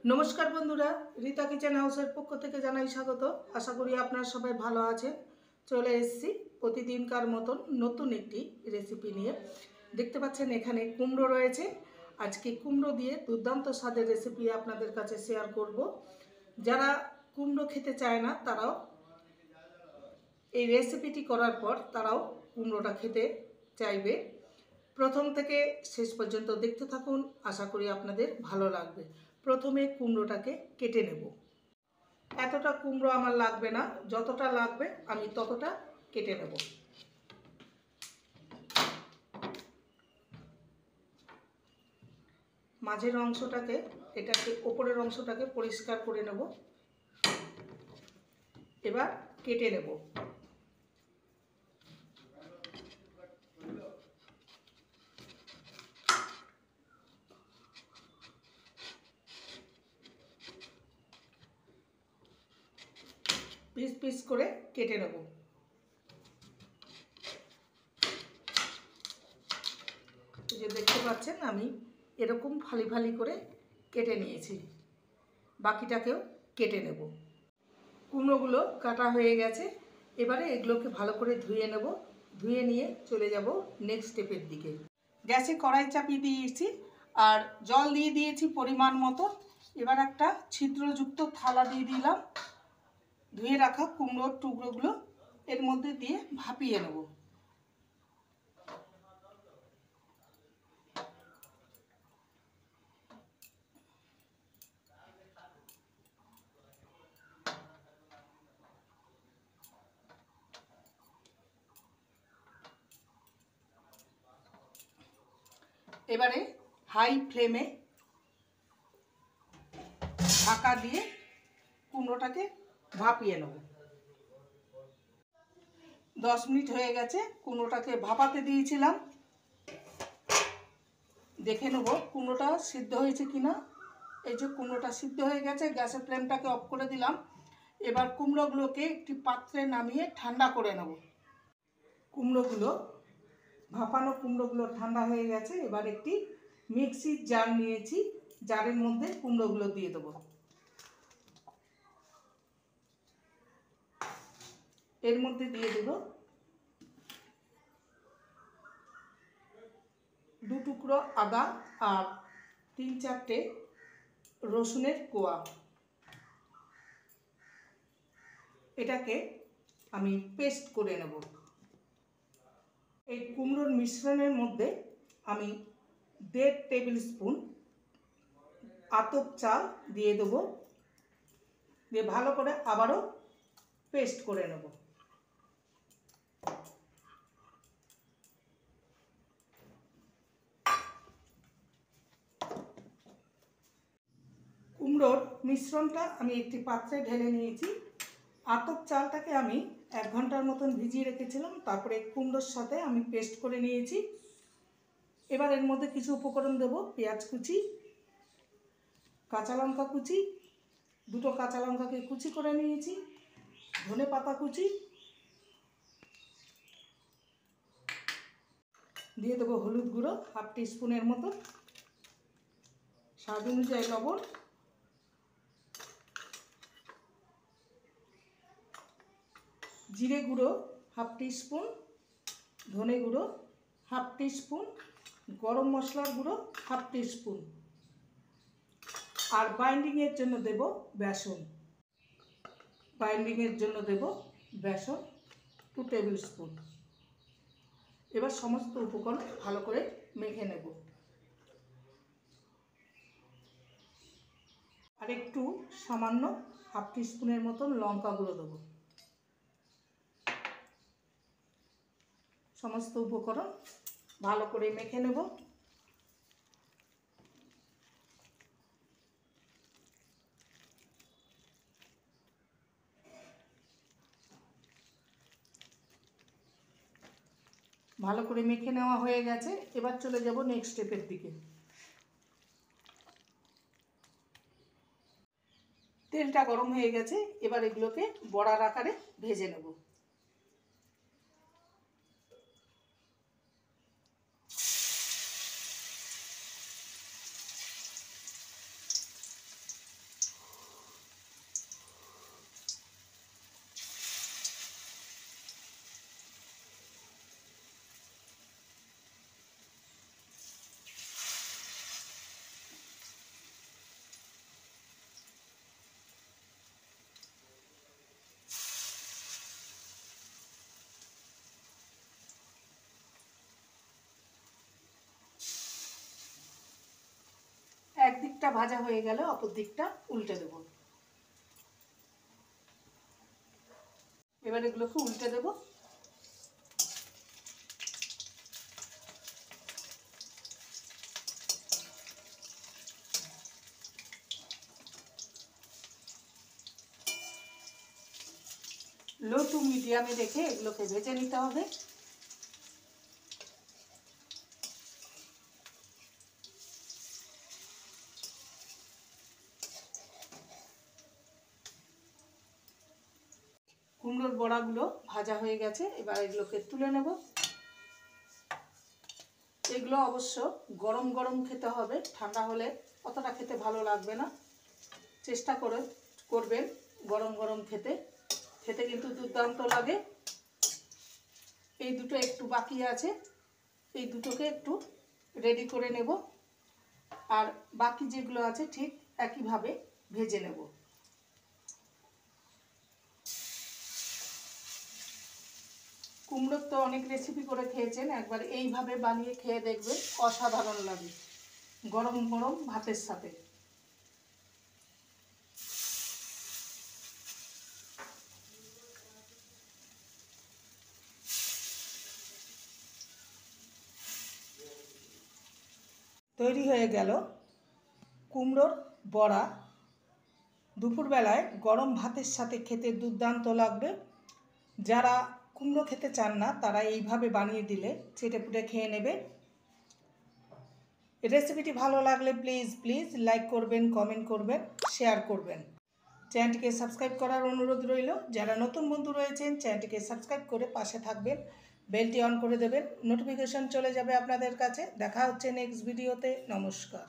নমস্কার বন্ধুরা, রীতা কিচেন হাউসের পক্ষ থেকে জানাই স্বাগত। আশা করি আপনারা সবাই ভালো আছেন। চলে এসেছি প্রতিদিনকার মতন নতুন একটি রেসিপি নিয়ে। দেখতে পাচ্ছেন এখানে কুমড়ো রয়েছে। আজকে কুমড়ো দিয়ে দুর্দান্ত স্বাদের রেসিপি আপনাদের কাছে শেয়ার করব। যারা কুমড়ো খেতে চায় না তারাও এই রেসিপিটি করার পর তারাও কুমড়োটা খেতে চাইবে। প্রথম থেকে শেষ পর্যন্ত দেখতে থাকুন, আশা করি আপনাদের ভালো লাগবে। প্রথমে কুমড়োটাকে কেটে নেব। এতটা কুমড়ো আমার লাগবে না, যতটা লাগবে আমি ততটা কেটে নেব। মাঝের অংশটাকে ওপরের অংশটাকে পরিষ্কার করে নেব। এবার কেটে নেব। পিস পিস করে কেটে নেব। এই যে দেখতে পাচ্ছেন আমি এরকম ফালি ফালি করে কেটে নিয়েছি। বাকিটাকেও কেটে নেব। কুমড়োগুলো কাটা হয়ে গেছে। এবারে এগুলোকে ভালো করে ধুয়ে নেব। ধুয়ে নিয়ে চলে যাব নেক্সট স্টেপের দিকে। গ্যাসে কড়াই চাপিয়ে দিয়েছি আর জল দিয়ে দিয়েছি পরিমাণ মতো। এবার একটা ছিদ্রযুক্ত থালা দিয়ে দিলাম। ধুয়ে রাখা কুমড়োর টুকরোগুলো এর মধ্যে দিয়ে ভাপিয়ে নেব। এবারে হাই ফ্লেমে ঢাকা দিয়ে কুমড়োটাকে ভাপিয়ে নেব। 10 মিনিট হয়ে গেছে। কুমড়োটাকে ভাপাতে দিয়েছিলাম। দেখে নেব কুমড়োটা সিদ্ধ হয়েছে কিনা। এই যে কুমড়োটা সিদ্ধ হয়ে গেছে। গ্যাসের ফ্লেমটাকে অফ করে দিলাম। এবার কুমড়োগুলোকে একটি পাত্রে নামিয়ে ঠান্ডা করে নেব। ভাপানো কুমড়োগুলো ঠান্ডা হয়ে গেছে। এবার একটি মিক্সির জার নিয়েছি। জারের মধ্যে কুমড়োগুলো দিয়ে দেবো। এর মধ্যে দিয়ে দেব 2 টুকরো আদা আর 3-4টে রসুনের কোয়া। এটাকে আমি পেস্ট করে নেব। এই কুমড়োর মিশ্রণের মধ্যে আমি 1.5 টেবিল স্পুন আতপ চাল দিয়ে দেবো। দিয়ে ভালো করে আবারও পেস্ট করে নেব। কুমড়োর মিশ্রণটা আমি একটি পাত্রে ঢেলে নিয়েছি। আতপ চালটাকে আমি 1 ঘন্টার মতন ভিজিয়ে রেখেছিলাম। তারপরে কুমড়োর সাথে আমি পেস্ট করে নিয়েছি। এবার এর মধ্যে কিছু উপকরণ দেব। পেঁয়াজ কুচি, কাঁচা লঙ্কা কুচি, 2টো কাঁচা লঙ্কাকে কুচি করে নিয়েছি, ধনে পাতা কুচি, দিয়ে দেবো হলুদ গুঁড়ো 1/2 টিস্পুনের মতো, স্বাদ অনুযায়ী লবণ, জিরে গুঁড়ো 1/2 টিস্পুন, ধনে গুঁড়ো 1/2 টিস্পুন, গরম মশলার গুঁড়ো 1/2 টিস্পুন, আর বাইন্ডিংয়ের জন্য দেব বেসন। 2 টেবিল স্পুন। এবার সমস্ত উপকরণ ভালো করে মেখে নেব। আর একটু সামান্য 1/2 টিস্পুনের মতন লঙ্কা গুঁড়ো দেবো। সমস্ত উপকরণ ভালো করে মেখে নেব। ভালো করে মেখে নেওয়া হয়ে গেছে। এবার চলে যাব নেক্সট স্টেপের দিকে। তেলটা গরম হয়ে গেছে। এবার এগুলোকে বড়ার আকারে ভেজে নেব। দিকটা ভাজা হয়ে গেলে অপর দিকটা উল্টে দেব। এবার এগুলোকে উল্টে দেব। লো টু মিডিয়ামে রেখে এগুলোকে ভেজে নিতে হবে। কুমড়োর বড়াগুলো ভাজা হয়ে গেছে, এবার এগুলোকে তুলে নেব। এগুলো অবশ্য গরম গরম খেতে হবে, ঠান্ডা হলে অতটা খেতে ভালো লাগবে না। চেষ্টা করবেন গরম গরম খেতে, খেতে কিন্তু দুর্দান্ত লাগে। এই দুটো একটু বাকি আছে, এই দুটোকে একটু রেডি করে নেব, আর বাকি যেগুলো আছে ঠিক একইভাবে ভেজে নেব। কুমড়োর তো অনেক রেসিপি করে খেয়েছেন, একবার এইভাবে বানিয়ে খেয়ে দেখবেন, অসাধারণ লাগে গরম গরম ভাতের সাথে। তৈরি হয়ে গেল কুমড়োর বড়া। দুপুরবেলায় গরম ভাতের সাথে খেতে দুর্দান্ত লাগবে। যারা কুমড়ো খেতে চান না তারা এইভাবে বানিয়ে দিলে চেটেপুটে খেয়ে নেবে। রেসিপিটি ভালো লাগলে প্লিজ লাইক করবেন, কমেন্ট করবেন, শেয়ার করবেন। চ্যানেলটিকে সাবস্ক্রাইব করার অনুরোধ রইল। যারা নতুন বন্ধু রয়েছেন চ্যানেলটিকে সাবস্ক্রাইব করে পাশে থাকবেন, বেলটি অন করে দেবেন, নোটিফিকেশন চলে যাবে আপনাদের কাছে। দেখা হচ্ছে নেক্সট ভিডিওতে। নমস্কার।